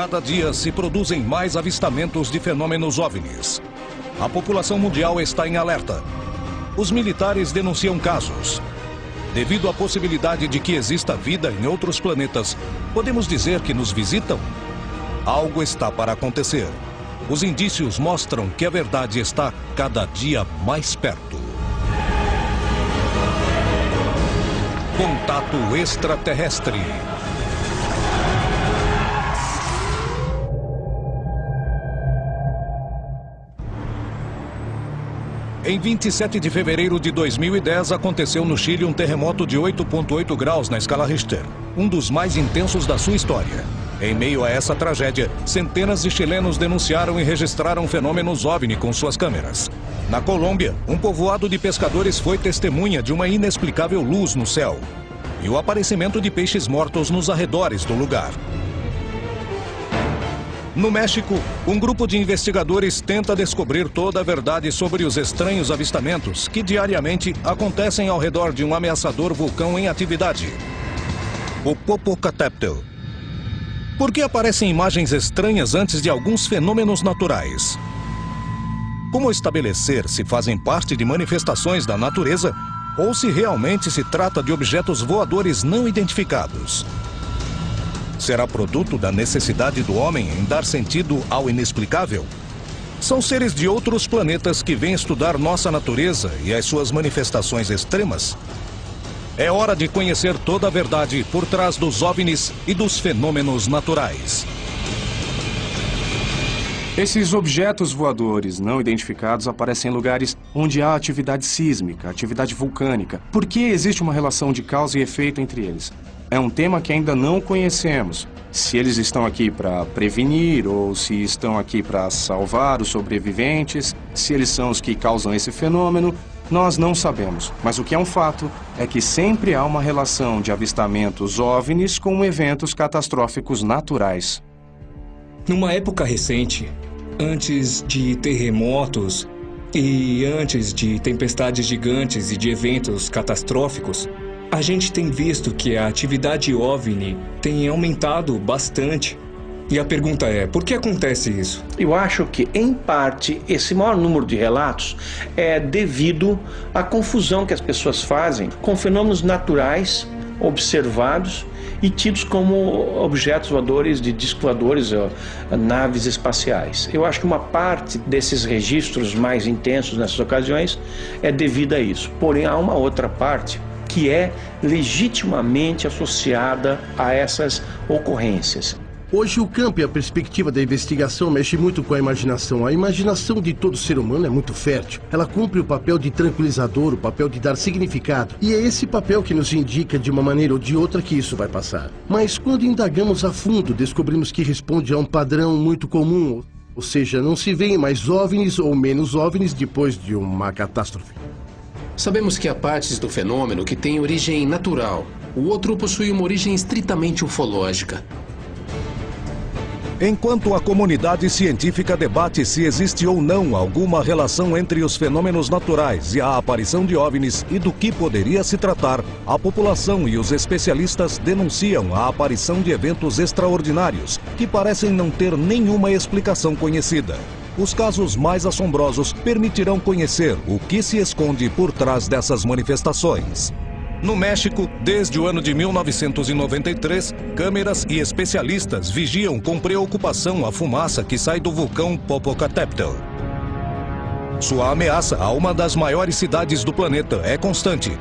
Cada dia se produzem mais avistamentos de fenômenos OVNIs. A população mundial está em alerta. Os militares denunciam casos. Devido à possibilidade de que exista vida em outros planetas, podemos dizer que nos visitam? Algo está para acontecer. Os indícios mostram que a verdade está cada dia mais perto. Contato extraterrestre. Em 27 de fevereiro de 2010, aconteceu no Chile um terremoto de 8,8 graus na escala Richter, um dos mais intensos da sua história. Em meio a essa tragédia, centenas de chilenos denunciaram e registraram fenômenos OVNI com suas câmeras. Na Colômbia, um povoado de pescadores foi testemunha de uma inexplicável luz no céu e o aparecimento de peixes mortos nos arredores do lugar. No México, um grupo de investigadores tenta descobrir toda a verdade sobre os estranhos avistamentos que diariamente acontecem ao redor de um ameaçador vulcão em atividade, o Popocatépetl. Por que aparecem imagens estranhas antes de alguns fenômenos naturais? Como estabelecer se fazem parte de manifestações da natureza ou se realmente se trata de objetos voadores não identificados? Será produto da necessidade do homem em dar sentido ao inexplicável? São seres de outros planetas que vêm estudar nossa natureza e as suas manifestações extremas? É hora de conhecer toda a verdade por trás dos OVNIs e dos fenômenos naturais. Esses objetos voadores não identificados aparecem em lugares onde há atividade sísmica, atividade vulcânica. Por que existe uma relação de causa e efeito entre eles? É um tema que ainda não conhecemos. Se eles estão aqui para prevenir ou se estão aqui para salvar os sobreviventes, se eles são os que causam esse fenômeno, nós não sabemos. Mas o que é um fato é que sempre há uma relação de avistamentos OVNIs com eventos catastróficos naturais. Numa época recente, antes de terremotos e antes de tempestades gigantes e de eventos catastróficos, a gente tem visto que a atividade OVNI tem aumentado bastante. E a pergunta é, por que acontece isso? Eu acho que, em parte, esse maior número de relatos é devido à confusão que as pessoas fazem com fenômenos naturais observados e tidos como objetos voadores, de discos voadores, naves espaciais. Eu acho que uma parte desses registros mais intensos nessas ocasiões é devida a isso. Porém, há uma outra parte que é legitimamente associada a essas ocorrências. Hoje o campo e a perspectiva da investigação mexe muito com a imaginação. A imaginação de todo ser humano é muito fértil. Ela cumpre o papel de tranquilizador, o papel de dar significado. E é esse papel que nos indica de uma maneira ou de outra que isso vai passar. Mas quando indagamos a fundo, descobrimos que responde a um padrão muito comum. Ou seja, não se veem mais OVNIs ou menos OVNIs depois de uma catástrofe. Sabemos que há partes do fenômeno que têm origem natural. O outro possui uma origem estritamente ufológica. Enquanto a comunidade científica debate se existe ou não alguma relação entre os fenômenos naturais e a aparição de OVNIs e do que poderia se tratar, a população e os especialistas denunciam a aparição de eventos extraordinários que parecem não ter nenhuma explicação conhecida. Os casos mais assombrosos permitirão conhecer o que se esconde por trás dessas manifestações. No México, desde o ano de 1993, câmeras e especialistas vigiam com preocupação a fumaça que sai do vulcão Popocatépetl. Sua ameaça a uma das maiores cidades do planeta é constante.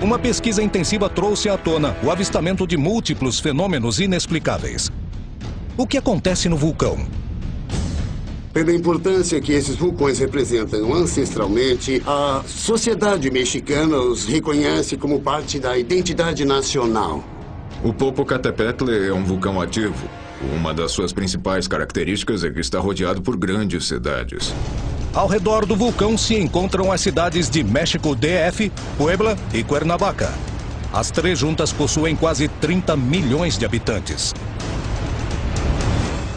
Uma pesquisa intensiva trouxe à tona o avistamento de múltiplos fenômenos inexplicáveis. O que acontece no vulcão? Pela importância que esses vulcões representam ancestralmente, a sociedade mexicana os reconhece como parte da identidade nacional. O Popocatépetl é um vulcão ativo. Uma das suas principais características é que está rodeado por grandes cidades. Ao redor do vulcão se encontram as cidades de México DF, Puebla e Cuernavaca. As três juntas possuem quase 30 milhões de habitantes.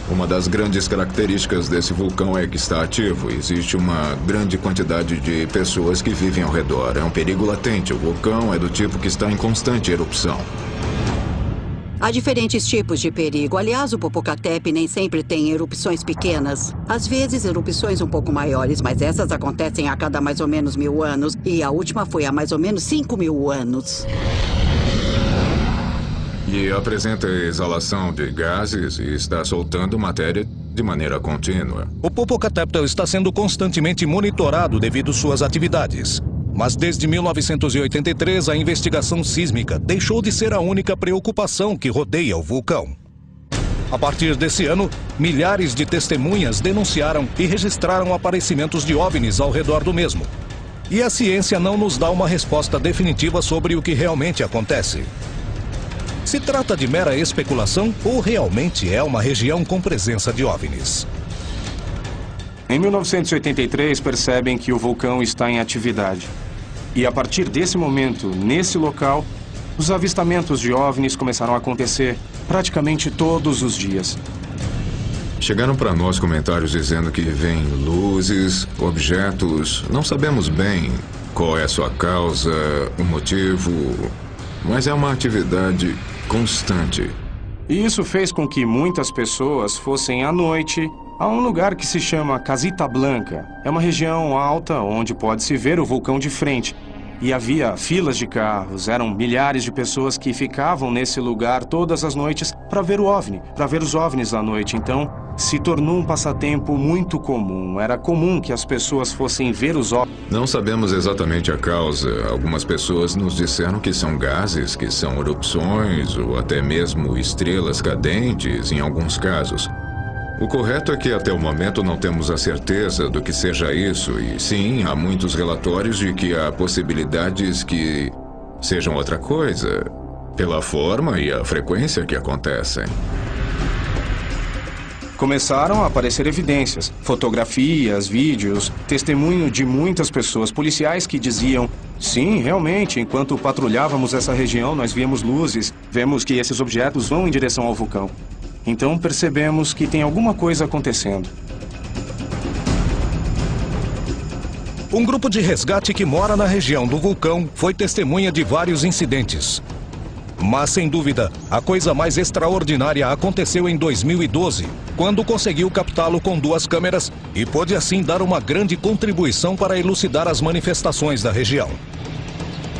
Uma das grandes características desse vulcão é que está ativo. Existe uma grande quantidade de pessoas que vivem ao redor. É um perigo latente. O vulcão é do tipo que está em constante erupção. Há diferentes tipos de perigo. Aliás, o Popocatépetl nem sempre tem erupções pequenas. Às vezes, erupções um pouco maiores, mas essas acontecem a cada mais ou menos 1000 anos. E a última foi há mais ou menos 5000 anos. E apresenta exalação de gases e está soltando matéria de maneira contínua. O Popocatépetl está sendo constantemente monitorado devido às suas atividades. Mas desde 1983, a investigação sísmica deixou de ser a única preocupação que rodeia o vulcão. A partir desse ano, milhares de testemunhas denunciaram e registraram aparecimentos de OVNIs ao redor do mesmo. E a ciência não nos dá uma resposta definitiva sobre o que realmente acontece. Se trata de mera especulação ou realmente é uma região com presença de OVNIs? Em 1983, percebem que o vulcão está em atividade. E a partir desse momento, nesse local, os avistamentos de OVNIs começaram a acontecer praticamente todos os dias. Chegaram para nós comentários dizendo que vêm luzes, objetos, não sabemos bem qual é a sua causa, o motivo, mas é uma atividade constante. E isso fez com que muitas pessoas fossem à noite a um lugar que se chama Casita Blanca. É uma região alta onde pode-se ver o vulcão de frente. E havia filas de carros, eram milhares de pessoas que ficavam nesse lugar todas as noites para ver o OVNI, para ver os OVNIs à noite. Então, se tornou um passatempo muito comum. Era comum que as pessoas fossem ver os OVNIs. Não sabemos exatamente a causa. Algumas pessoas nos disseram que são gases, que são erupções ou até mesmo estrelas cadentes em alguns casos. O correto é que até o momento não temos a certeza do que seja isso, e sim, há muitos relatórios de que há possibilidades que sejam outra coisa, pela forma e a frequência que acontecem. Começaram a aparecer evidências, fotografias, vídeos, testemunho de muitas pessoas, policiais que diziam: sim, realmente, enquanto patrulhávamos essa região, nós víamos luzes, vemos que esses objetos vão em direção ao vulcão. Então percebemos que tem alguma coisa acontecendo. Um grupo de resgate que mora na região do vulcão foi testemunha de vários incidentes. Mas, sem dúvida, a coisa mais extraordinária aconteceu em 2012, quando conseguiu captá-lo com 2 câmeras e pôde assim dar uma grande contribuição para elucidar as manifestações da região.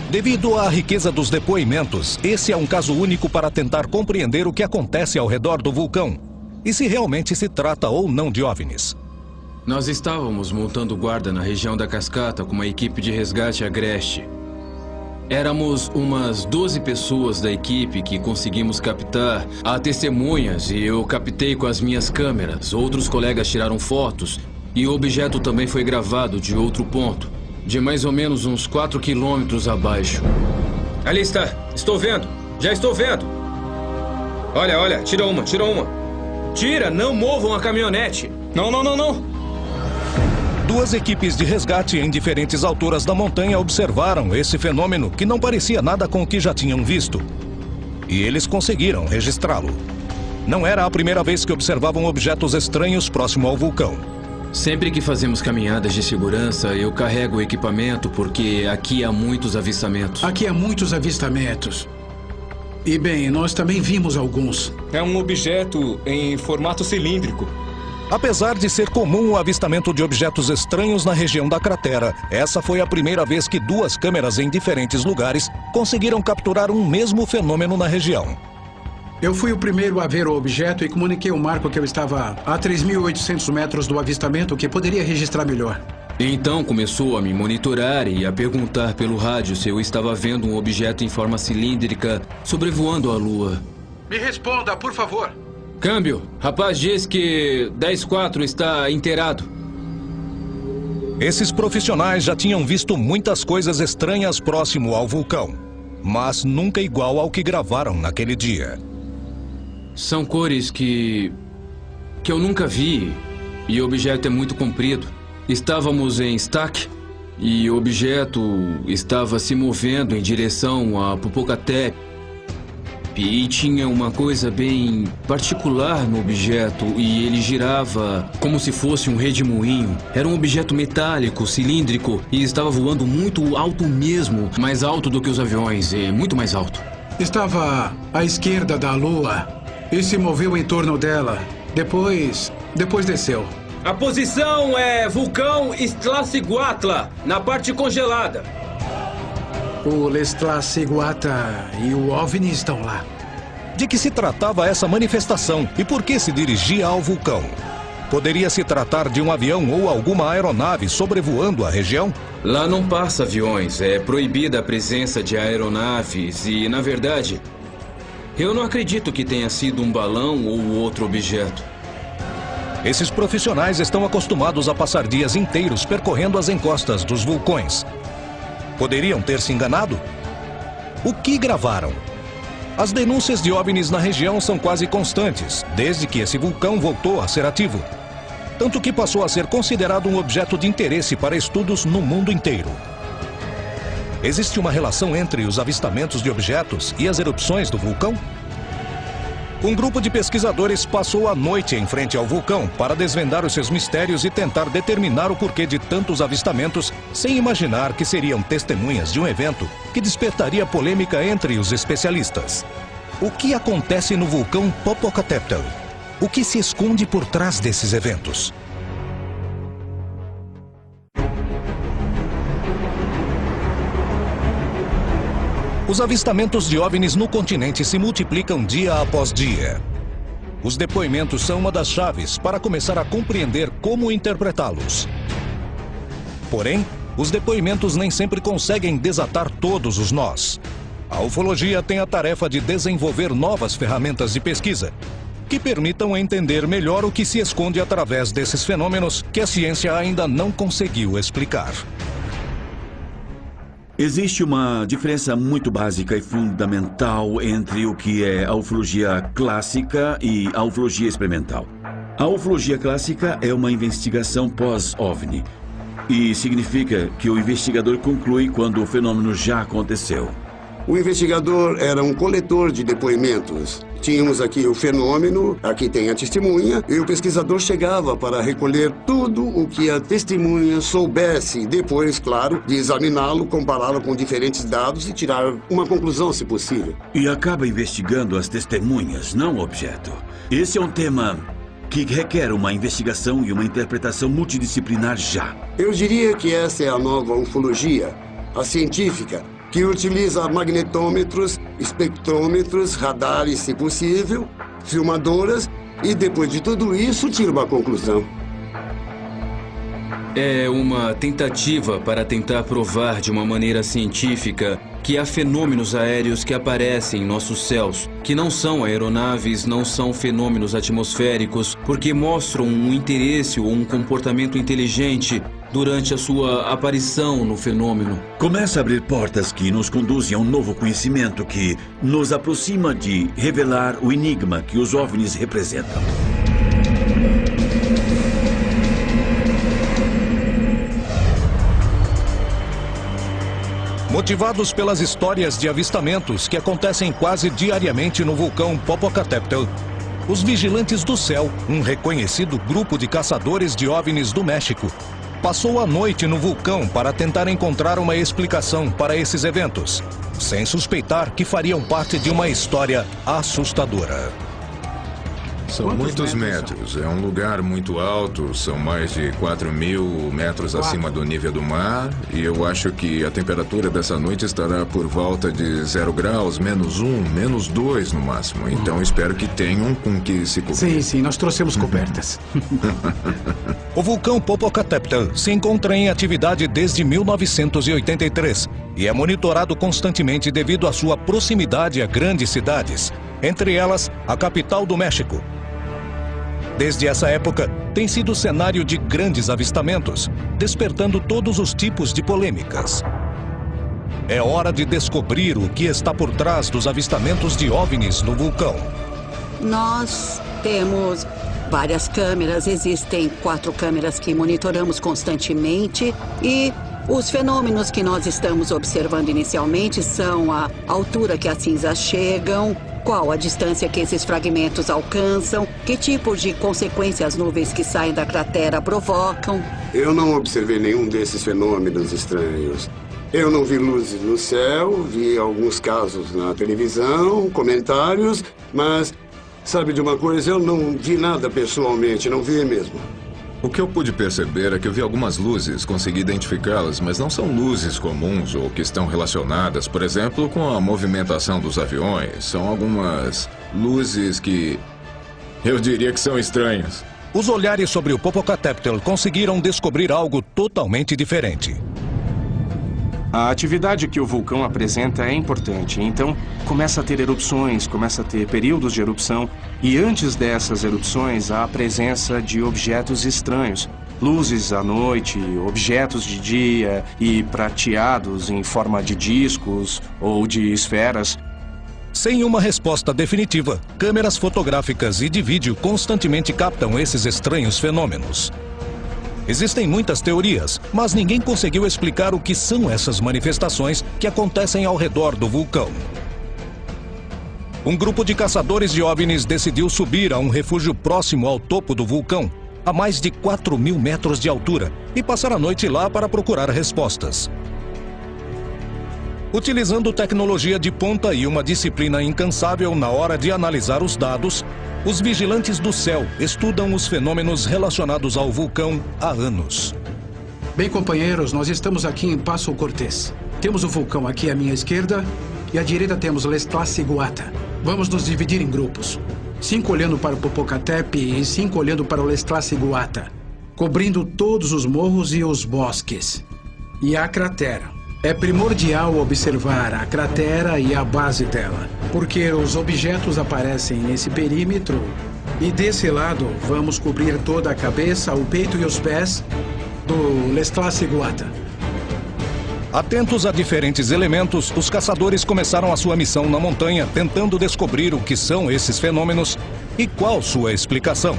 Devido à riqueza dos depoimentos, esse é um caso único para tentar compreender o que acontece ao redor do vulcão e se realmente se trata ou não de OVNIs. Nós estávamos montando guarda na região da cascata com uma equipe de resgate agreste. Éramos umas 12 pessoas da equipe que conseguimos captar. Há testemunhas e eu captei com as minhas câmeras. Outros colegas tiraram fotos e o objeto também foi gravado de outro ponto, de mais ou menos uns 4 quilômetros abaixo. Ali está. Estou vendo. Já estou vendo. Olha, olha. Tira uma, tira uma. Tira, não movam a caminhonete. Não, não, não, não. 2 equipes de resgate em diferentes alturas da montanha observaram esse fenômeno que não parecia nada com o que já tinham visto. E eles conseguiram registrá-lo. Não era a primeira vez que observavam objetos estranhos próximo ao vulcão. Sempre que fazemos caminhadas de segurança, eu carrego o equipamento porque aqui há muitos avistamentos. Aqui há muitos avistamentos. E bem, nós também vimos alguns. É um objeto em formato cilíndrico. Apesar de ser comum o avistamento de objetos estranhos na região da cratera, essa foi a primeira vez que 2 câmeras em diferentes lugares conseguiram capturar um mesmo fenômeno na região. Eu fui o primeiro a ver o objeto e comuniquei ao Marco que eu estava a 3.800 metros do avistamento, que poderia registrar melhor. Então começou a me monitorar e a perguntar pelo rádio se eu estava vendo um objeto em forma cilíndrica sobrevoando a Lua. Me responda, por favor. Câmbio, rapaz diz que 10-4 está inteirado. Esses profissionais já tinham visto muitas coisas estranhas próximo ao vulcão, mas nunca igual ao que gravaram naquele dia. São cores que eu nunca vi e o objeto é muito comprido. Estávamos em Stack e o objeto estava se movendo em direção a Popocatépetl. E tinha uma coisa bem particular no objeto e ele girava como se fosse um redemoinho. Era um objeto metálico, cilíndrico e estava voando muito alto mesmo, mais alto do que os aviões, muito mais alto. Estava à esquerda da Lua e se moveu em torno dela. Depois desceu. A posição é vulcão Iztaccíhuatl, na parte congelada. O Iztaccíhuatl e o OVNI estão lá. De que se tratava essa manifestação e por que se dirigia ao vulcão? Poderia se tratar de um avião ou alguma aeronave sobrevoando a região? Lá não passa aviões, é proibida a presença de aeronaves e, na verdade, eu não acredito que tenha sido um balão ou outro objeto. Esses profissionais estão acostumados a passar dias inteiros percorrendo as encostas dos vulcões. Poderiam ter se enganado? O que gravaram? As denúncias de OVNIs na região são quase constantes, desde que esse vulcão voltou a ser ativo. Tanto que passou a ser considerado um objeto de interesse para estudos no mundo inteiro. Existe uma relação entre os avistamentos de objetos e as erupções do vulcão? Um grupo de pesquisadores passou a noite em frente ao vulcão para desvendar os seus mistérios e tentar determinar o porquê de tantos avistamentos, sem imaginar que seriam testemunhas de um evento que despertaria polêmica entre os especialistas. O que acontece no vulcão Popocatépetl? O que se esconde por trás desses eventos? Os avistamentos de OVNIs no continente se multiplicam dia após dia. Os depoimentos são uma das chaves para começar a compreender como interpretá-los. Porém, os depoimentos nem sempre conseguem desatar todos os nós. A ufologia tem a tarefa de desenvolver novas ferramentas de pesquisa que permitam entender melhor o que se esconde através desses fenômenos que a ciência ainda não conseguiu explicar. Existe uma diferença muito básica e fundamental entre o que é a ufologia clássica e a ufologia experimental. A ufologia clássica é uma investigação pós-OVNI e significa que o investigador conclui quando o fenômeno já aconteceu. O investigador era um coletor de depoimentos. Tínhamos aqui o fenômeno, aqui tem a testemunha, e o pesquisador chegava para recolher tudo o que a testemunha soubesse, depois, claro, de examiná-lo, compará-lo com diferentes dados e tirar uma conclusão, se possível. E acaba investigando as testemunhas, não o objeto. Esse é um tema que requer uma investigação e uma interpretação multidisciplinar já. Eu diria que essa é a nova ufologia, a científica, que utiliza magnetômetros, espectrômetros, radares, se possível, filmadoras, e depois de tudo isso, tira uma conclusão. É uma tentativa para tentar provar de uma maneira científica que há fenômenos aéreos que aparecem em nossos céus, que não são aeronaves, não são fenômenos atmosféricos, porque mostram um interesse ou um comportamento inteligente durante a sua aparição no fenômeno. Começa a abrir portas que nos conduzem a um novo conhecimento que nos aproxima de revelar o enigma que os OVNIs representam. Motivados pelas histórias de avistamentos que acontecem quase diariamente no vulcão Popocatépetl, os Vigilantes do Céu, um reconhecido grupo de caçadores de OVNIs do México, passou a noite no vulcão para tentar encontrar uma explicação para esses eventos, sem suspeitar que fariam parte de uma história assustadora. São muitos metros. É um lugar muito alto, são mais de 4.000 metros acima do nível do mar. E eu acho que a temperatura dessa noite estará por volta de 0 graus, -1, -2 no máximo. Então espero que tenham com que se cobrir. Sim, nós trouxemos cobertas. O vulcão Popocatépetl se encontra em atividade desde 1983 e é monitorado constantemente devido à sua proximidade a grandes cidades, entre elas a capital do México. Desde essa época, tem sido cenário de grandes avistamentos, despertando todos os tipos de polêmicas. É hora de descobrir o que está por trás dos avistamentos de OVNIs no vulcão. Nós temos várias câmeras, existem 4 câmeras que monitoramos constantemente e os fenômenos que nós estamos observando inicialmente são a altura que as cinzas chegam, qual a distância que esses fragmentos alcançam, que tipo de consequência as nuvens que saem da cratera provocam. Eu não observei nenhum desses fenômenos estranhos. Eu não vi luzes no céu, vi alguns casos na televisão, comentários, mas sabe de uma coisa? Eu não vi nada pessoalmente, não vi mesmo. O que eu pude perceber é que eu vi algumas luzes, consegui identificá-las, mas não são luzes comuns ou que estão relacionadas, por exemplo, com a movimentação dos aviões. São algumas luzes que eu diria que são estranhas. Os olhares sobre o Popocatépetl conseguiram descobrir algo totalmente diferente. A atividade que o vulcão apresenta é importante, então começa a ter erupções, começa a ter períodos de erupção, e antes dessas erupções há a presença de objetos estranhos. Luzes à noite, objetos de dia e prateados em forma de discos ou de esferas. Sem uma resposta definitiva, câmeras fotográficas e de vídeo constantemente captam esses estranhos fenômenos. Existem muitas teorias, mas ninguém conseguiu explicar o que são essas manifestações que acontecem ao redor do vulcão. Um grupo de caçadores de OVNIs decidiu subir a um refúgio próximo ao topo do vulcão, a mais de 4.000 metros de altura, e passar a noite lá para procurar respostas. Utilizando tecnologia de ponta e uma disciplina incansável na hora de analisar os dados, os vigilantes do céu estudam os fenômenos relacionados ao vulcão há anos. Bem, companheiros, nós estamos aqui em Passo Cortés. Temos o vulcão aqui à minha esquerda e à direita temos Lestla-Siguata. Vamos nos dividir em grupos. 5 olhando para o Popocatépetl e 5 olhando para o Lestla-Siguata, cobrindo todos os morros e os bosques. E a cratera. É primordial observar a cratera e a base dela, porque os objetos aparecem nesse perímetro e desse lado vamos cobrir toda a cabeça, o peito e os pés do Lestla-Siguata. Atentos a diferentes elementos, os caçadores começaram a sua missão na montanha, tentando descobrir o que são esses fenômenos e qual sua explicação.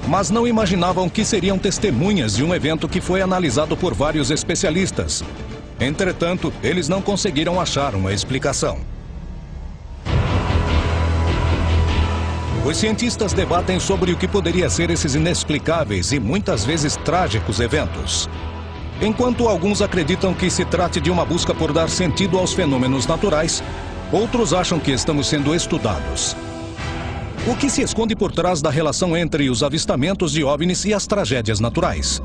Mas não imaginavam que seriam testemunhas de um evento que foi analisado por vários especialistas. Entretanto, eles não conseguiram achar uma explicação. Os cientistas debatem sobre o que poderia ser esses inexplicáveis e muitas vezes trágicos eventos. Enquanto alguns acreditam que se trate de uma busca por dar sentido aos fenômenos naturais, outros acham que estamos sendo estudados. O que se esconde por trás da relação entre os avistamentos de OVNIs e as tragédias naturais?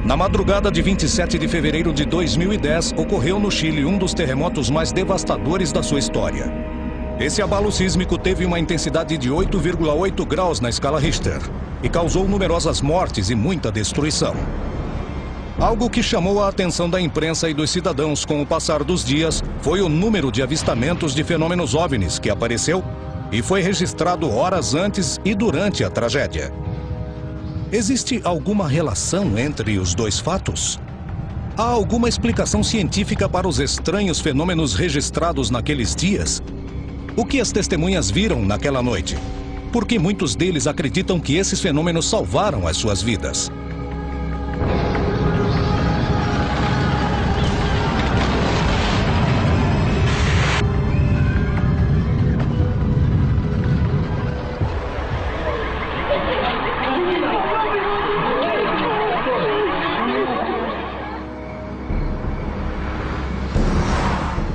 Na madrugada de 27 de fevereiro de 2010, ocorreu no Chile um dos terremotos mais devastadores da sua história. Esse abalo sísmico teve uma intensidade de 8,8 graus na escala Richter e causou numerosas mortes e muita destruição. Algo que chamou a atenção da imprensa e dos cidadãos com o passar dos dias foi o número de avistamentos de fenômenos OVNIs que apareceu e foi registrado horas antes e durante a tragédia. Existe alguma relação entre os dois fatos? Há alguma explicação científica para os estranhos fenômenos registrados naqueles dias? O que as testemunhas viram naquela noite? Por que muitos deles acreditam que esses fenômenos salvaram as suas vidas?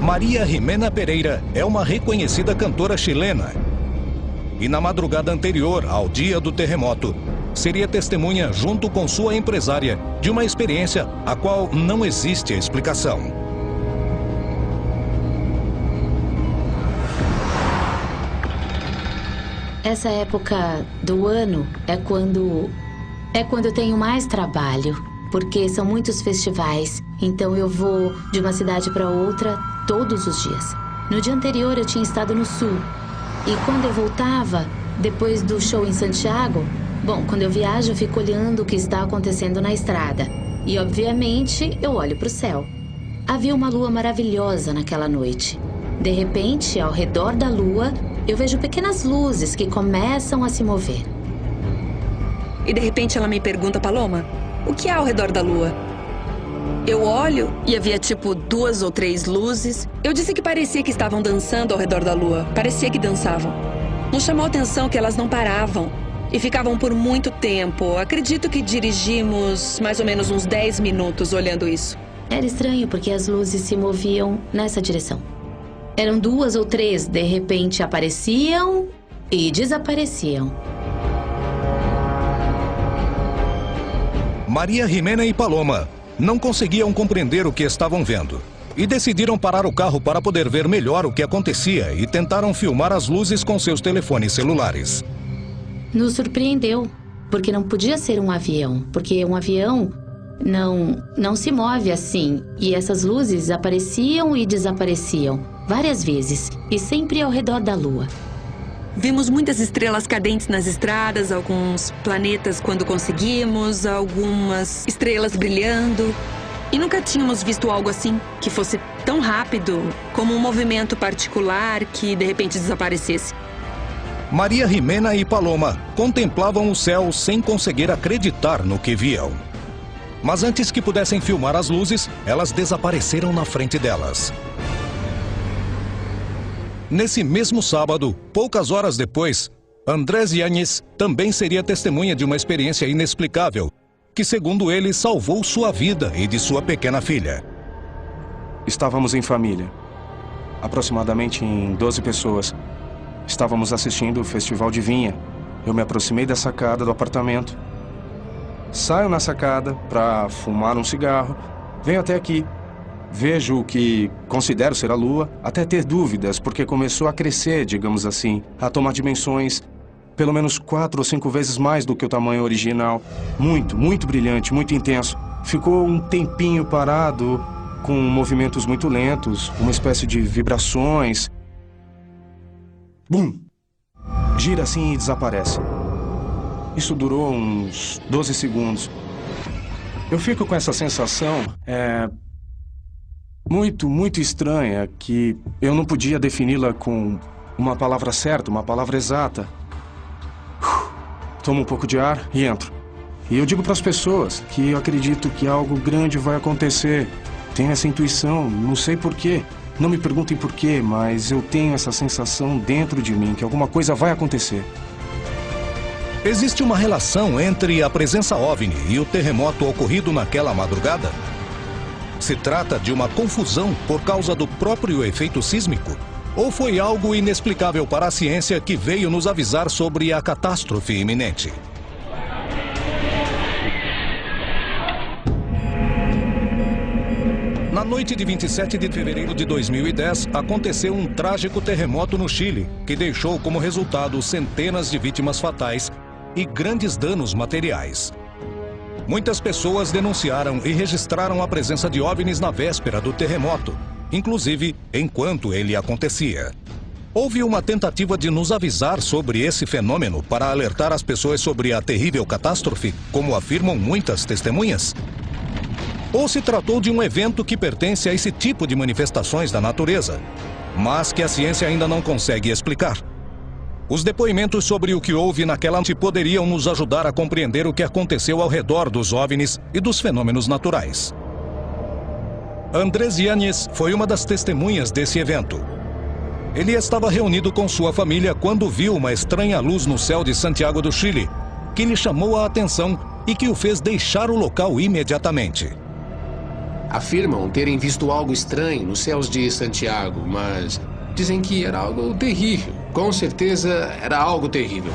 Maria Jimena Pereira é uma reconhecida cantora chilena. E na madrugada anterior ao dia do terremoto, seria testemunha, junto com sua empresária, de uma experiência a qual não existe explicação. Essa época do ano é quando eu tenho mais trabalho, porque são muitos festivais. Então eu vou de uma cidade para outra todos os dias. No dia anterior eu tinha estado no sul. E quando eu voltava, depois do show em Santiago, bom, quando eu viajo eu fico olhando o que está acontecendo na estrada. E obviamente eu olho para o céu. Havia uma lua maravilhosa naquela noite. De repente, ao redor da lua, eu vejo pequenas luzes que começam a se mover. E de repente ela me pergunta, Paloma, o que há ao redor da lua? Eu olho e havia tipo 2 ou 3 luzes. Eu disse que parecia que estavam dançando ao redor da lua. Parecia que dançavam. Nos chamou a atenção que elas não paravam. e ficavam por muito tempo. Acredito que dirigimos mais ou menos uns 10 minutos olhando isso. Era estranho porque as luzes se moviam nessa direção. Eram 2 ou 3, de repente apareciam e desapareciam. Maria Jimena e Paloma não conseguiam compreender o que estavam vendo e decidiram parar o carro para poder ver melhor o que acontecia e tentaram filmar as luzes com seus telefones celulares. Nos surpreendeu, porque não podia ser um avião, porque um avião não se move assim. E essas luzes apareciam e desapareciam várias vezes, e sempre ao redor da Lua. Vimos muitas estrelas cadentes nas estradas, alguns planetas quando conseguimos, algumas estrelas brilhando. E nunca tínhamos visto algo assim, que fosse tão rápido, como um movimento particular que de repente desaparecesse. Maria Jimena e Paloma contemplavam o céu sem conseguir acreditar no que viam. Mas antes que pudessem filmar as luzes, elas desapareceram na frente delas. Nesse mesmo sábado, poucas horas depois, Andrés Yáñez também seria testemunha de uma experiência inexplicável, que, segundo ele, salvou sua vida e de sua pequena filha. Estávamos em família, aproximadamente em 12 pessoas. Estávamos assistindo o Festival de Vinha. Eu me aproximei da sacada do apartamento. Saio na sacada para fumar um cigarro. Venho até aqui. Vejo o que considero ser a Lua, até ter dúvidas, porque começou a crescer, digamos assim, a tomar dimensões pelo menos 4 ou 5 vezes mais do que o tamanho original. Muito, muito brilhante, muito intenso. Ficou um tempinho parado, com movimentos muito lentos, uma espécie de vibrações. Bum! Gira assim e desaparece. Isso durou uns 12 segundos. Eu fico com essa sensação, muito estranha, que eu não podia defini-la com uma palavra certa, uma palavra exata. Tomo um pouco de ar e entro. E eu digo para as pessoas que eu acredito que algo grande vai acontecer. Tenho essa intuição, não sei porquê. Não me perguntem porquê, mas eu tenho essa sensação dentro de mim que alguma coisa vai acontecer. Existe uma relação entre a presença OVNI e o terremoto ocorrido naquela madrugada? Se trata de uma confusão por causa do próprio efeito sísmico? Ou foi algo inexplicável para a ciência que veio nos avisar sobre a catástrofe iminente? Na noite de 27 de fevereiro de 2010, aconteceu um trágico terremoto no Chile, que deixou como resultado centenas de vítimas fatais e grandes danos materiais. Muitas pessoas denunciaram e registraram a presença de OVNIs na véspera do terremoto, inclusive enquanto ele acontecia. Houve uma tentativa de nos avisar sobre esse fenômeno para alertar as pessoas sobre a terrível catástrofe, como afirmam muitas testemunhas? Ou se tratou de um evento que pertence a esse tipo de manifestações da natureza, mas que a ciência ainda não consegue explicar? Os depoimentos sobre o que houve naquela noite poderiam nos ajudar a compreender o que aconteceu ao redor dos OVNIs e dos fenômenos naturais. Andrés Yáñez foi uma das testemunhas desse evento. Ele estava reunido com sua família quando viu uma estranha luz no céu de Santiago do Chile, que lhe chamou a atenção e que o fez deixar o local imediatamente. Afirmam terem visto algo estranho nos céus de Santiago, mas dizem que era algo terrível. Com certeza era algo terrível.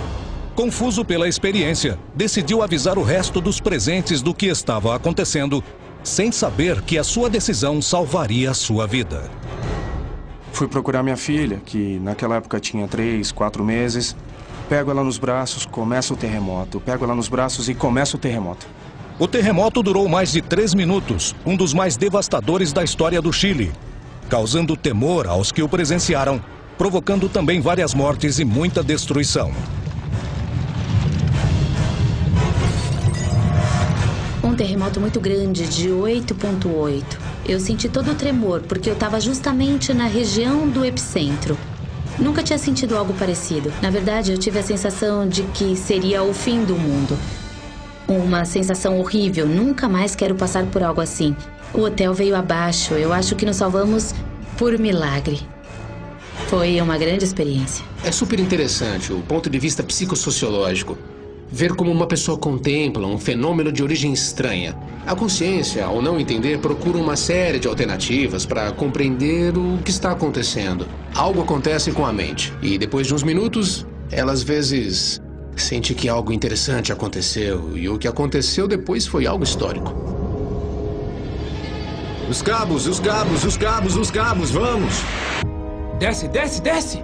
Confuso pela experiência, decidiu avisar o resto dos presentes do que estava acontecendo, sem saber que a sua decisão salvaria a sua vida. Fui procurar minha filha, que naquela época tinha 3, 4 meses. Pego ela nos braços, começa o terremoto. Pego ela nos braços e começa o terremoto. O terremoto durou mais de 3 minutos, um dos mais devastadores da história do Chile, causando temor aos que o presenciaram, provocando também várias mortes e muita destruição. Um terremoto muito grande, de 8,8. Eu senti todo o tremor, porque eu estava justamente na região do epicentro. Nunca tinha sentido algo parecido. Na verdade, eu tive a sensação de que seria o fim do mundo. Uma sensação horrível. Nunca mais quero passar por algo assim. O hotel veio abaixo. Eu acho que nos salvamos por milagre. Foi uma grande experiência. É super interessante o ponto de vista psicossociológico. Ver como uma pessoa contempla um fenômeno de origem estranha. A consciência, ao não entender, procura uma série de alternativas para compreender o que está acontecendo. Algo acontece com a mente e depois de uns minutos, ela às vezes sente que algo interessante aconteceu e o que aconteceu depois foi algo histórico. Os cabos, os cabos, os cabos, os cabos, vamos! Desce, desce, desce!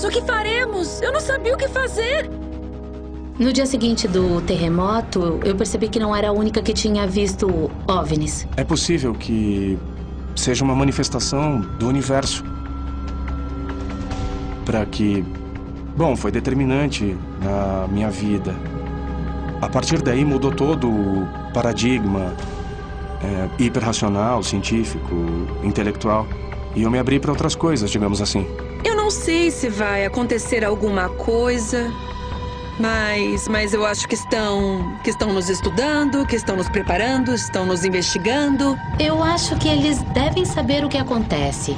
O que faremos? Eu não sabia o que fazer. No dia seguinte do terremoto, eu percebi que não era a única que tinha visto OVNIs. É possível que seja uma manifestação do universo. Para que... Bom, foi determinante na minha vida. A partir daí mudou todo o paradigma hiperracional, científico, intelectual. E eu me abri para outras coisas, digamos assim. Eu não sei se vai acontecer alguma coisa, mas eu acho que estão nos estudando, que estão nos preparando, estão nos investigando. Eu acho que eles devem saber o que acontece.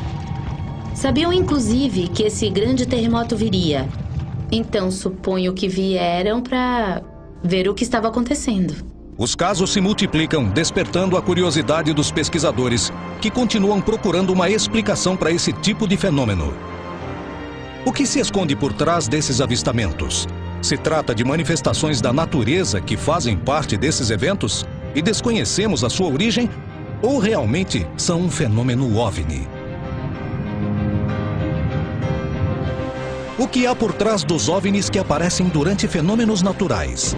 Sabiam, inclusive, que esse grande terremoto viria. Então, suponho que vieram para ver o que estava acontecendo. Os casos se multiplicam, despertando a curiosidade dos pesquisadores, que continuam procurando uma explicação para esse tipo de fenômeno. O que se esconde por trás desses avistamentos? Se trata de manifestações da natureza que fazem parte desses eventos e desconhecemos a sua origem? Ou realmente são um fenômeno OVNI? O que há por trás dos OVNIs que aparecem durante fenômenos naturais?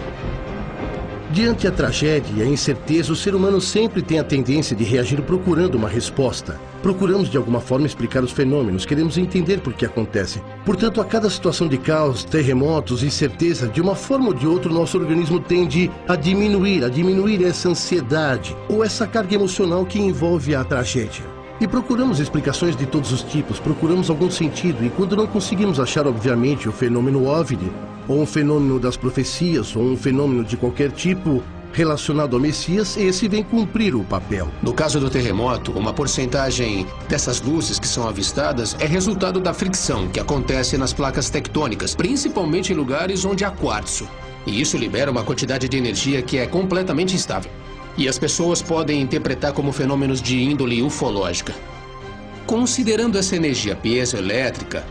Diante a tragédia e a incerteza, o ser humano sempre tem a tendência de reagir procurando uma resposta. Procuramos de alguma forma explicar os fenômenos, queremos entender por que acontecem. Portanto, a cada situação de caos, terremotos, incerteza, de uma forma ou de outra, o nosso organismo tende a diminuir essa ansiedade ou essa carga emocional que envolve a tragédia. E procuramos explicações de todos os tipos, procuramos algum sentido, e quando não conseguimos achar, obviamente, o fenômeno OVNI, ou um fenômeno das profecias, ou um fenômeno de qualquer tipo relacionado ao Messias, esse vem cumprir o papel. No caso do terremoto, uma porcentagem dessas luzes que são avistadas é resultado da fricção que acontece nas placas tectônicas, principalmente em lugares onde há quartzo. E isso libera uma quantidade de energia que é completamente instável. E as pessoas podem interpretar como fenômenos de índole ufológica. Considerando essa energia piezoelétrica,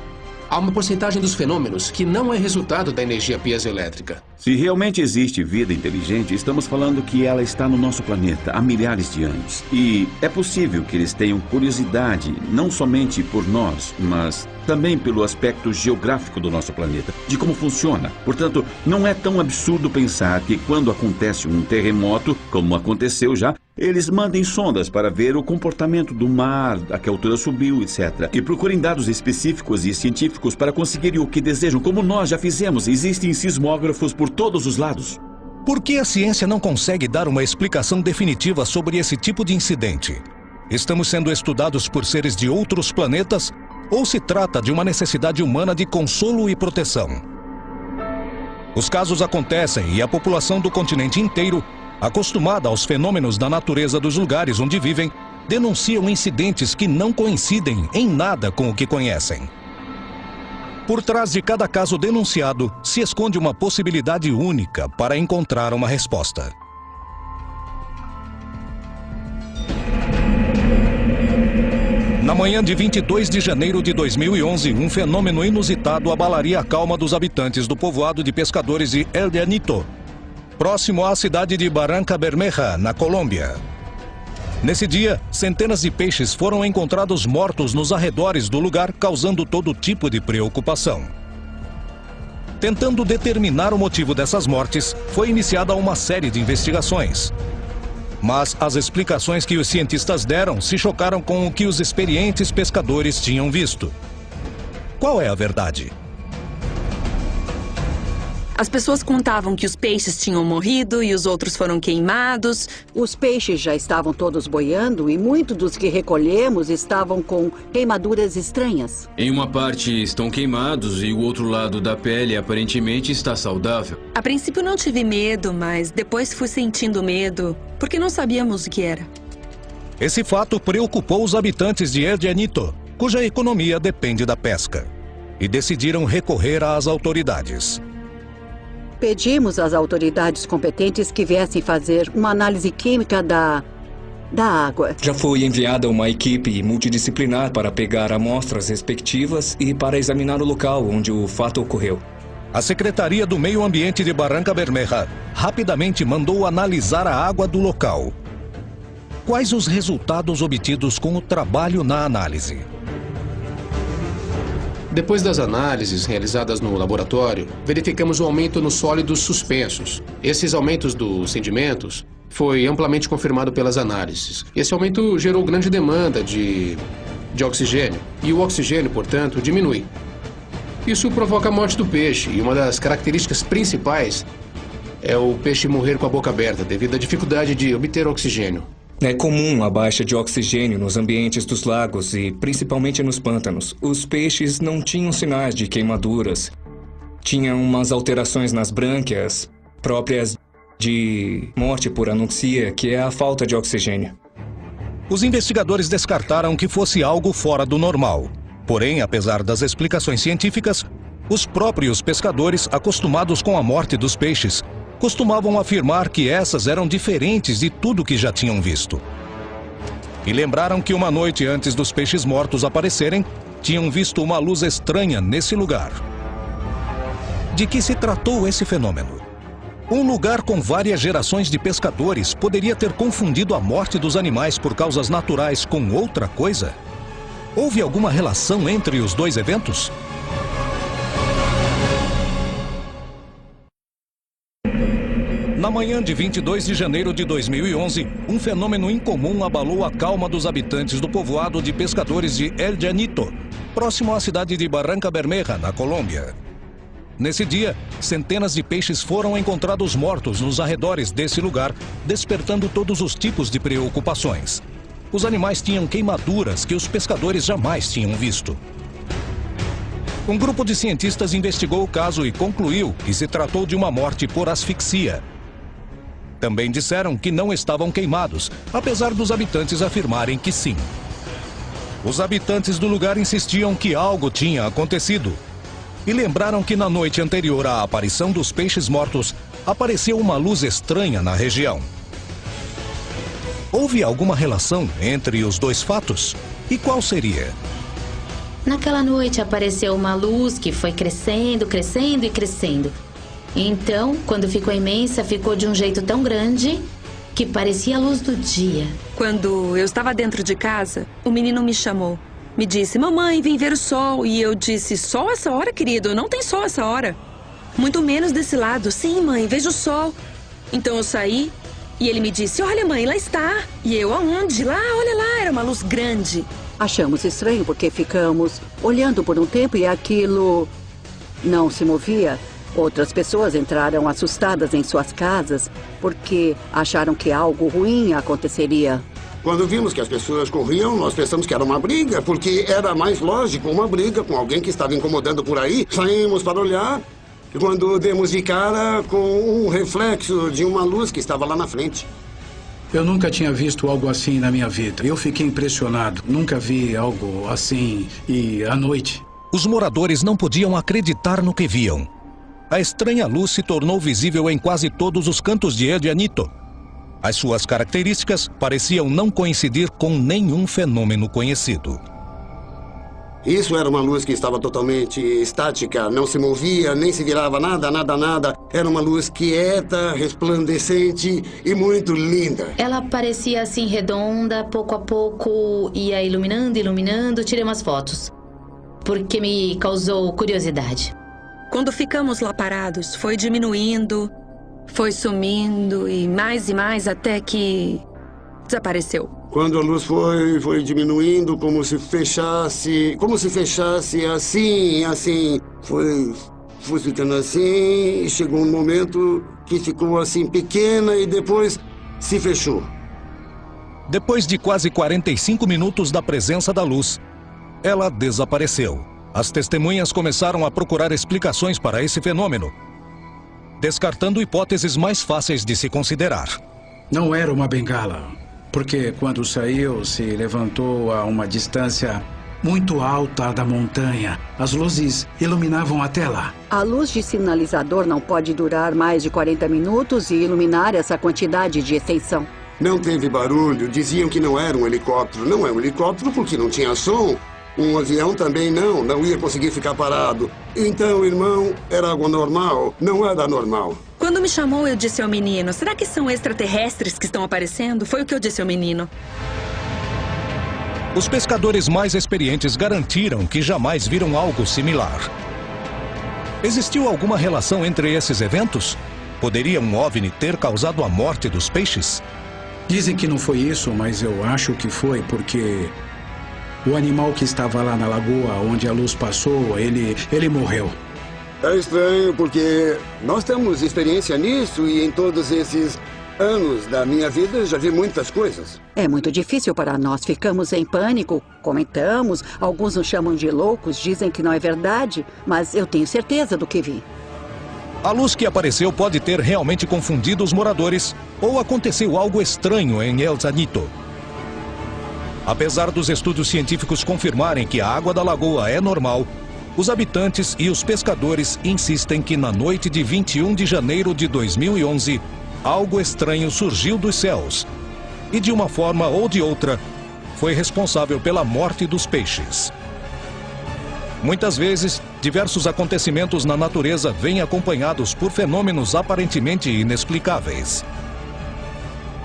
há uma porcentagem dos fenômenos que não é resultado da energia piezoelétrica. Se realmente existe vida inteligente, estamos falando que ela está no nosso planeta há milhares de anos. E é possível que eles tenham curiosidade, não somente por nós, mas também pelo aspecto geográfico do nosso planeta, de como funciona. Portanto, não é tão absurdo pensar que quando acontece um terremoto, como aconteceu já, eles mandem sondas para ver o comportamento do mar, a que altura subiu, etc. E procurem dados específicos e científicos para conseguirem o que desejam, como nós já fizemos. Existem sismógrafos por todos os lados. Por que a ciência não consegue dar uma explicação definitiva sobre esse tipo de incidente? Estamos sendo estudados por seres de outros planetas? Ou se trata de uma necessidade humana de consolo e proteção? Os casos acontecem e a população do continente inteiro, acostumada aos fenômenos da natureza dos lugares onde vivem, denunciam incidentes que não coincidem em nada com o que conhecem. Por trás de cada caso denunciado, se esconde uma possibilidade única para encontrar uma resposta. Na manhã de 22 de janeiro de 2011, um fenômeno inusitado abalaria a calma dos habitantes do povoado de pescadores de El Llanito, próximo à cidade de Barranca Bermeja, na Colômbia. Nesse dia, centenas de peixes foram encontrados mortos nos arredores do lugar, causando todo tipo de preocupação. Tentando determinar o motivo dessas mortes, foi iniciada uma série de investigações. Mas as explicações que os cientistas deram se chocaram com o que os experientes pescadores tinham visto. Qual é a verdade? As pessoas contavam que os peixes tinham morrido e os outros foram queimados. Os peixes já estavam todos boiando e muitos dos que recolhemos estavam com queimaduras estranhas. Em uma parte estão queimados e o outro lado da pele aparentemente está saudável. A princípio não tive medo, mas depois fui sentindo medo, porque não sabíamos o que era. Esse fato preocupou os habitantes de El Llanito, cuja economia depende da pesca, e decidiram recorrer às autoridades. Pedimos às autoridades competentes que viessem fazer uma análise química da água. Já foi enviada uma equipe multidisciplinar para pegar amostras respectivas e para examinar o local onde o fato ocorreu. A Secretaria do Meio Ambiente de Barranca Bermeja rapidamente mandou analisar a água do local. Quais os resultados obtidos com o trabalho na análise? Depois das análises realizadas no laboratório, verificamos um aumento nos sólidos suspensos. Esses aumentos dos sedimentos foi amplamente confirmado pelas análises. Esse aumento gerou grande demanda de oxigênio, e o oxigênio, portanto, diminui. Isso provoca a morte do peixe, e uma das características principais é o peixe morrer com a boca aberta, devido à dificuldade de obter oxigênio. É comum a baixa de oxigênio nos ambientes dos lagos e principalmente nos pântanos. Os peixes não tinham sinais de queimaduras. Tinham umas alterações nas brânquias próprias de morte por anoxia, que é a falta de oxigênio. Os investigadores descartaram que fosse algo fora do normal. Porém, apesar das explicações científicas, os próprios pescadores, acostumados com a morte dos peixes, costumavam afirmar que essas eram diferentes de tudo que já tinham visto. E lembraram que uma noite antes dos peixes mortos aparecerem, tinham visto uma luz estranha nesse lugar. De que se tratou esse fenômeno? Um lugar com várias gerações de pescadores poderia ter confundido a morte dos animais por causas naturais com outra coisa? Houve alguma relação entre os dois eventos? Na manhã de 22 de janeiro de 2011, um fenômeno incomum abalou a calma dos habitantes do povoado de pescadores de El Llanito, próximo à cidade de Barranca Bermeja, na Colômbia. Nesse dia, centenas de peixes foram encontrados mortos nos arredores desse lugar, despertando todos os tipos de preocupações. Os animais tinham queimaduras que os pescadores jamais tinham visto. Um grupo de cientistas investigou o caso e concluiu que se tratou de uma morte por asfixia. Também disseram que não estavam queimados, apesar dos habitantes afirmarem que sim. Os habitantes do lugar insistiam que algo tinha acontecido e lembraram que na noite anterior à aparição dos peixes mortos, apareceu uma luz estranha na região. Houve alguma relação entre os dois fatos? E qual seria? Naquela noite apareceu uma luz que foi crescendo, crescendo e crescendo. Então, quando ficou imensa, ficou de um jeito tão grande que parecia a luz do dia. Quando eu estava dentro de casa, o menino me chamou. Me disse, mamãe, vem ver o sol. E eu disse, sol essa hora, querido? Não tem sol essa hora. Muito menos desse lado. Sim, mãe, vejo o sol. Então eu saí e ele me disse, olha, mãe, lá está. E eu, aonde? Lá, olha lá, era uma luz grande. Achamos estranho porque ficamos olhando por um tempo e aquilo não se movia. Outras pessoas entraram assustadas em suas casas porque acharam que algo ruim aconteceria. Quando vimos que as pessoas corriam, nós pensamos que era uma briga, porque era mais lógico uma briga com alguém que estava incomodando por aí. Saímos para olhar, quando demos de cara com um reflexo de uma luz que estava lá na frente. Eu nunca tinha visto algo assim na minha vida. Eu fiquei impressionado. Nunca vi algo assim e à noite. Os moradores não podiam acreditar no que viam. A estranha luz se tornou visível em quase todos os cantos de El Llanito. As suas características pareciam não coincidir com nenhum fenômeno conhecido. Isso era uma luz que estava totalmente estática, não se movia, nem se virava nada, nada, nada. Era uma luz quieta, resplandecente e muito linda. Ela parecia assim redonda, pouco a pouco ia iluminando, iluminando. Tirei umas fotos, porque me causou curiosidade. Quando ficamos lá parados, foi diminuindo, foi sumindo e mais até que desapareceu. Quando a luz foi diminuindo, como se fechasse assim. foi ficando assim, e chegou um momento que ficou assim pequena e depois se fechou. Depois de quase 45 minutos da presença da luz, ela desapareceu. As testemunhas começaram a procurar explicações para esse fenômeno, descartando hipóteses mais fáceis de se considerar. Não era uma bengala, porque quando saiu, se levantou a uma distância muito alta da montanha. As luzes iluminavam até lá. A luz de sinalizador não pode durar mais de 40 minutos e iluminar essa quantidade de extensão. Não teve barulho, diziam que não era um helicóptero. Não é um helicóptero porque não tinha som. Um avião também não ia conseguir ficar parado. Então, irmão, era algo normal, não era normal. Quando me chamou, eu disse ao menino, será que são extraterrestres que estão aparecendo? Foi o que eu disse ao menino. Os pescadores mais experientes garantiram que jamais viram algo similar. Existiu alguma relação entre esses eventos? Poderia um OVNI ter causado a morte dos peixes? Dizem que não foi isso, mas eu acho que foi porque o animal que estava lá na lagoa onde a luz passou, ele morreu. É estranho porque nós temos experiência nisso e em todos esses anos da minha vida já vi muitas coisas. É muito difícil para nós. Ficamos em pânico, comentamos, alguns nos chamam de loucos, dizem que não é verdade, mas eu tenho certeza do que vi. A luz que apareceu pode ter realmente confundido os moradores ou aconteceu algo estranho em El Zanito. Apesar dos estudos científicos confirmarem que a água da lagoa é normal, os habitantes e os pescadores insistem que na noite de 21 de janeiro de 2011, algo estranho surgiu dos céus e, de uma forma ou de outra, foi responsável pela morte dos peixes. Muitas vezes, diversos acontecimentos na natureza vêm acompanhados por fenômenos aparentemente inexplicáveis.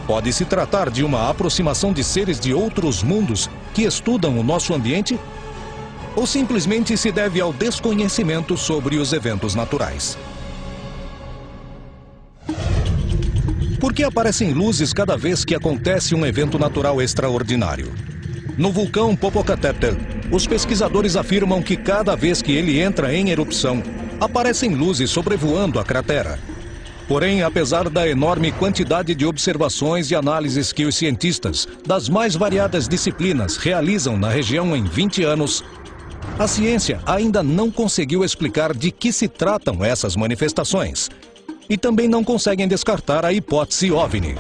Pode se tratar de uma aproximação de seres de outros mundos que estudam o nosso ambiente? Ou simplesmente se deve ao desconhecimento sobre os eventos naturais? Por que aparecem luzes cada vez que acontece um evento natural extraordinário? No vulcão Popocatépetl, os pesquisadores afirmam que cada vez que ele entra em erupção, aparecem luzes sobrevoando a cratera. Porém, apesar da enorme quantidade de observações e análises que os cientistas das mais variadas disciplinas realizam na região em 20 anos, a ciência ainda não conseguiu explicar de que se tratam essas manifestações. E também não conseguem descartar a hipótese OVNI.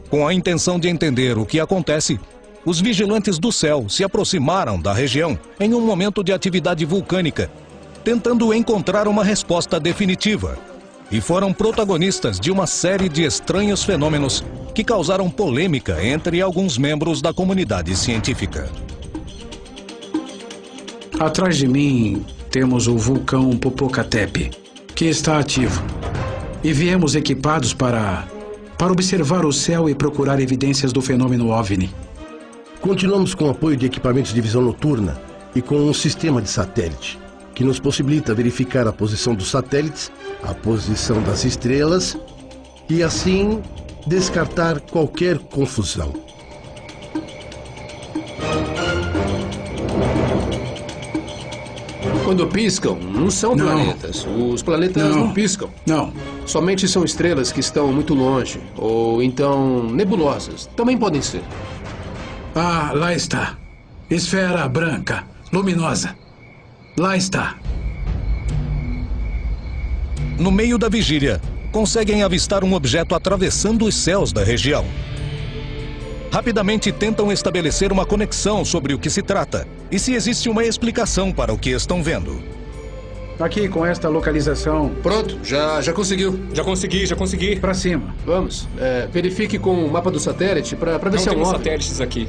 Com a intenção de entender o que acontece, os vigilantes do céu se aproximaram da região em um momento de atividade vulcânica, tentando encontrar uma resposta definitiva. E foram protagonistas de uma série de estranhos fenômenos que causaram polêmica entre alguns membros da comunidade científica. Atrás de mim temos o vulcão Popocatépetl, que está ativo. E viemos equipados para observar o céu e procurar evidências do fenômeno OVNI. Continuamos com o apoio de equipamentos de visão noturna e com um sistema de satélite, que nos possibilita verificar a posição dos satélites, a posição das estrelas e, assim, descartar qualquer confusão. Quando piscam, não são planetas. Os planetas não piscam. Não. Somente são estrelas que estão muito longe. Ou então nebulosas. Também podem ser. Ah, lá está. Esfera branca, luminosa. Lá está. No meio da vigília, conseguem avistar um objeto atravessando os céus da região. Rapidamente tentam estabelecer uma conexão sobre o que se trata e se existe uma explicação para o que estão vendo. Aqui, com esta localização... Pronto, já conseguiu. Já consegui. Pra cima. Vamos, verifique com o mapa do satélite pra ver se é um temos OVNI. satélites aqui.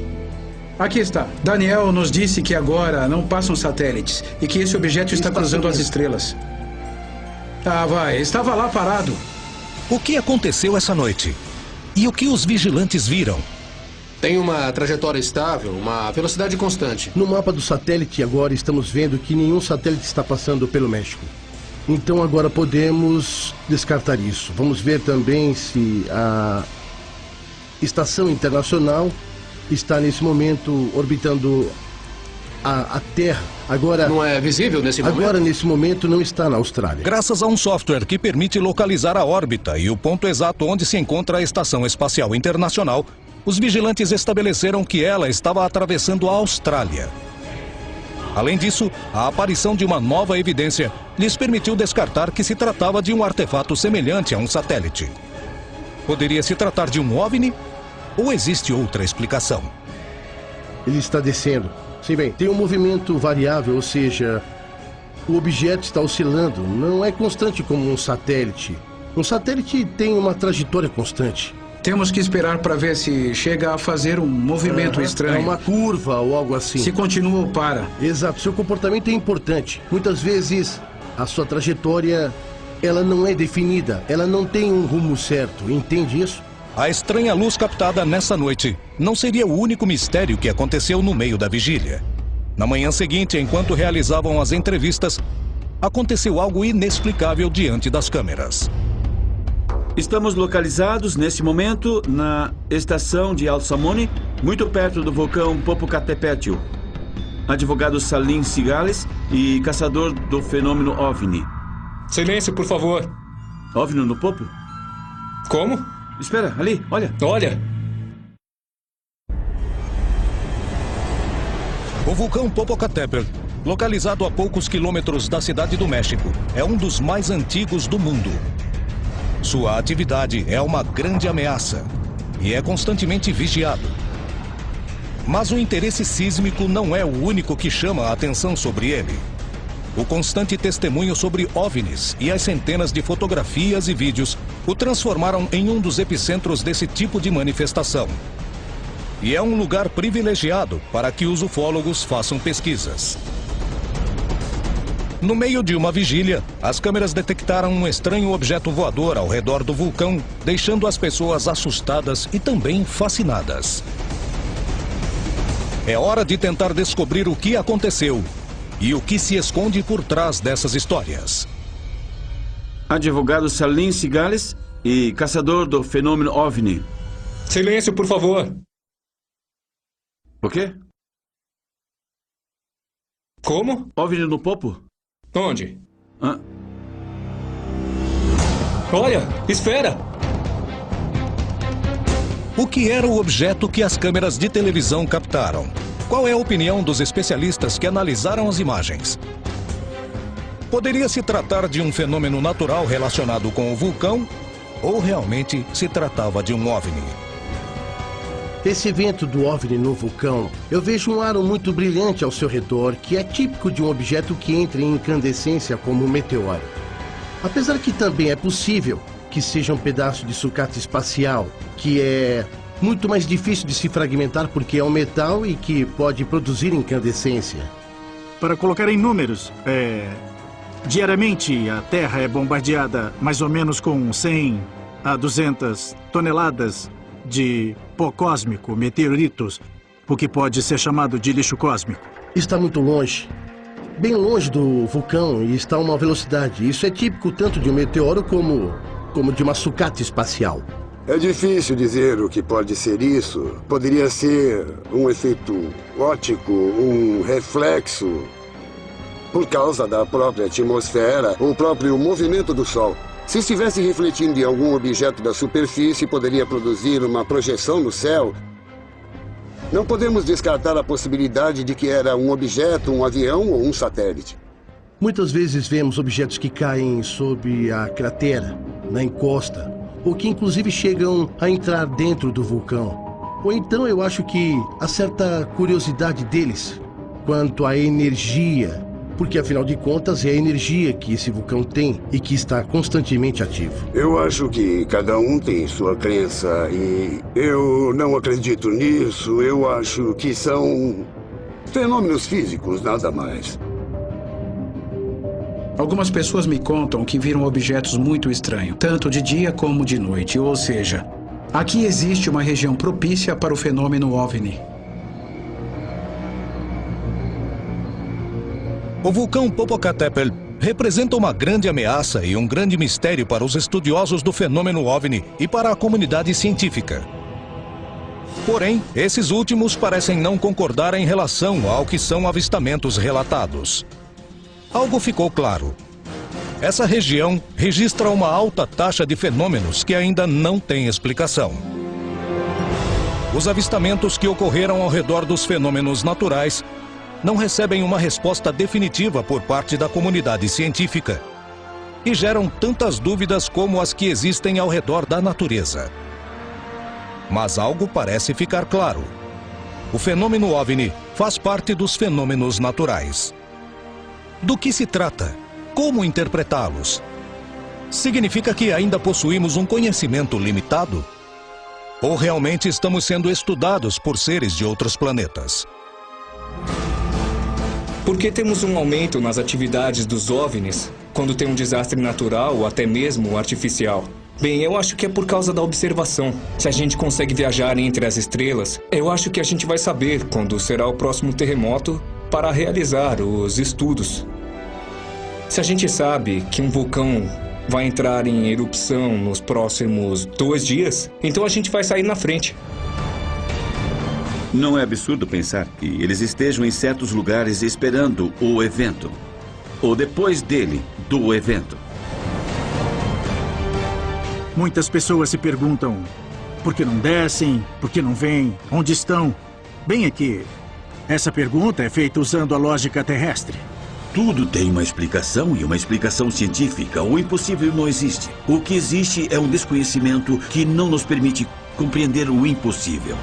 Aqui está. Daniel nos disse que agora não passam satélites e que esse objeto está cruzando as estrelas. Ah, vai. Estava lá parado. O que aconteceu essa noite? E o que os vigilantes viram? Tem uma trajetória estável, uma velocidade constante. No mapa do satélite agora estamos vendo que nenhum satélite está passando pelo México. Então agora podemos descartar isso. Vamos ver também se a Estação Internacional está nesse momento orbitando a Terra. Agora... Não é visível nesse momento? Agora, nesse momento, não está na Austrália. Graças a um software que permite localizar a órbita e o ponto exato onde se encontra a Estação Espacial Internacional, os vigilantes estabeleceram que ela estava atravessando a Austrália. Além disso, a aparição de uma nova evidência lhes permitiu descartar que se tratava de um artefato semelhante a um satélite. Poderia se tratar de um OVNI ou existe outra explicação? Ele está descendo. Sim, bem, tem um movimento variável, ou seja, o objeto está oscilando, não é constante como um satélite. Um satélite tem uma trajetória constante. Temos que esperar para ver se chega a fazer um movimento estranho. É uma curva ou algo assim. Se continua ou para. Exato, seu comportamento é importante. Muitas vezes, a sua trajetória, ela não é definida, ela não tem um rumo certo, entende isso? A estranha luz captada nessa noite não seria o único mistério que aconteceu no meio da vigília. Na manhã seguinte, enquanto realizavam as entrevistas, aconteceu algo inexplicável diante das câmeras. Estamos localizados, nesse momento, na estação de Alsamone, muito perto do vulcão Popocatépetl. Advogado Salim Cigales e caçador do fenômeno OVNI. Silêncio, por favor. OVNI no Popo? Como? Espera, ali, olha. Olha. O vulcão Popocatépetl, localizado a poucos quilômetros da cidade do México, é um dos mais antigos do mundo. Sua atividade é uma grande ameaça e é constantemente vigiado. Mas o interesse sísmico não é o único que chama a atenção sobre ele. O constante testemunho sobre OVNIs e as centenas de fotografias e vídeos o transformaram em um dos epicentros desse tipo de manifestação. E é um lugar privilegiado para que os ufólogos façam pesquisas. No meio de uma vigília, as câmeras detectaram um estranho objeto voador ao redor do vulcão, deixando as pessoas assustadas e também fascinadas. É hora de tentar descobrir o que aconteceu e o que se esconde por trás dessas histórias. Advogado Salim Cigales e caçador do fenômeno OVNI. Silêncio, por favor. O quê? Como? OVNI no Popo? Onde? Hã? Olha, espera! O que era o objeto que as câmeras de televisão captaram? Qual é a opinião dos especialistas que analisaram as imagens? Poderia se tratar de um fenômeno natural relacionado com o vulcão? Ou realmente se tratava de um OVNI? Esse evento do OVNI no vulcão, eu vejo um aro muito brilhante ao seu redor, que é típico de um objeto que entra em incandescência como um meteoro. Apesar que também é possível que seja um pedaço de sucata espacial, que é muito mais difícil de se fragmentar porque é um metal e que pode produzir incandescência. Para colocar em números, diariamente a Terra é bombardeada mais ou menos com 100 a 200 toneladas de pó cósmico, meteoritos, o que pode ser chamado de lixo cósmico. Está muito longe, bem longe do vulcão e está a uma velocidade. Isso é típico tanto de um meteoro como de uma sucata espacial. É difícil dizer o que pode ser isso. Poderia ser um efeito óptico, um reflexo, por causa da própria atmosfera, o próprio movimento do Sol. Se estivesse refletindo em algum objeto da superfície, poderia produzir uma projeção no céu. Não podemos descartar a possibilidade de que era um objeto, um avião ou um satélite. Muitas vezes vemos objetos que caem sob a cratera, na encosta, ou que inclusive chegam a entrar dentro do vulcão. Ou então eu acho que há certa curiosidade deles quanto à energia, porque afinal de contas é a energia que esse vulcão tem e que está constantemente ativo. Eu acho que cada um tem sua crença e eu não acredito nisso. Eu acho que são fenômenos físicos, nada mais. Algumas pessoas me contam que viram objetos muito estranhos, tanto de dia como de noite. Ou seja, aqui existe uma região propícia para o fenômeno OVNI. O vulcão Popocatépetl representa uma grande ameaça e um grande mistério para os estudiosos do fenômeno OVNI e para a comunidade científica. Porém, esses últimos parecem não concordar em relação ao que são avistamentos relatados. Algo ficou claro. Essa região registra uma alta taxa de fenômenos que ainda não têm explicação. Os avistamentos que ocorreram ao redor dos fenômenos naturais não recebem uma resposta definitiva por parte da comunidade científica e geram tantas dúvidas como as que existem ao redor da natureza. Mas algo parece ficar claro. O fenômeno OVNI faz parte dos fenômenos naturais. Do que se trata? Como interpretá-los? Significa que ainda possuímos um conhecimento limitado? Ou realmente estamos sendo estudados por seres de outros planetas? Por que temos um aumento nas atividades dos OVNIs quando tem um desastre natural ou até mesmo artificial? Bem, eu acho que é por causa da observação. Se a gente consegue viajar entre as estrelas, eu acho que a gente vai saber quando será o próximo terremoto para realizar os estudos. Se a gente sabe que um vulcão vai entrar em erupção nos próximos 2 dias, então a gente vai sair na frente. Não é absurdo pensar que eles estejam em certos lugares esperando o evento, ou depois dele, do evento. Muitas pessoas se perguntam por que não descem, por que não vêm, onde estão. Bem aqui, essa pergunta é feita usando a lógica terrestre. Tudo tem uma explicação e uma explicação científica. O impossível não existe. O que existe é um desconhecimento que não nos permite compreender o impossível.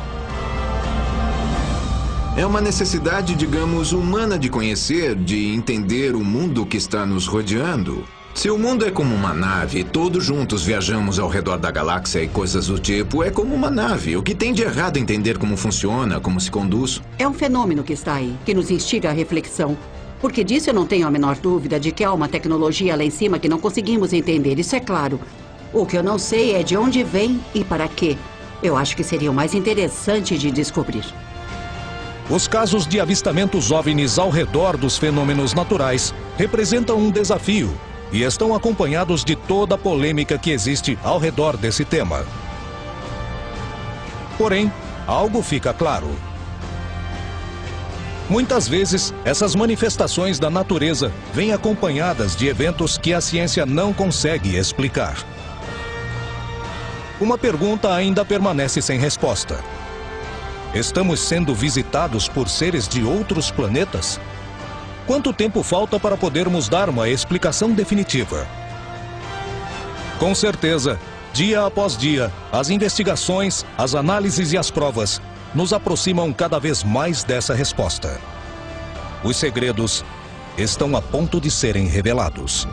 É uma necessidade, digamos, humana de conhecer, de entender o mundo que está nos rodeando. Se o mundo é como uma nave, todos juntos viajamos ao redor da galáxia e coisas do tipo, é como uma nave. O que tem de errado entender como funciona, como se conduz? É um fenômeno que está aí, que nos instiga à reflexão. Porque disso eu não tenho a menor dúvida de que há uma tecnologia lá em cima que não conseguimos entender, isso é claro. O que eu não sei é de onde vem e para quê. Eu acho que seria o mais interessante de descobrir. Os casos de avistamentos OVNIs ao redor dos fenômenos naturais representam um desafio e estão acompanhados de toda a polêmica que existe ao redor desse tema. Porém, algo fica claro. Muitas vezes, essas manifestações da natureza vêm acompanhadas de eventos que a ciência não consegue explicar. Uma pergunta ainda permanece sem resposta. Estamos sendo visitados por seres de outros planetas? Quanto tempo falta para podermos dar uma explicação definitiva? Com certeza, dia após dia, as investigações, as análises e as provas nos aproximam cada vez mais dessa resposta. Os segredos estão a ponto de serem revelados.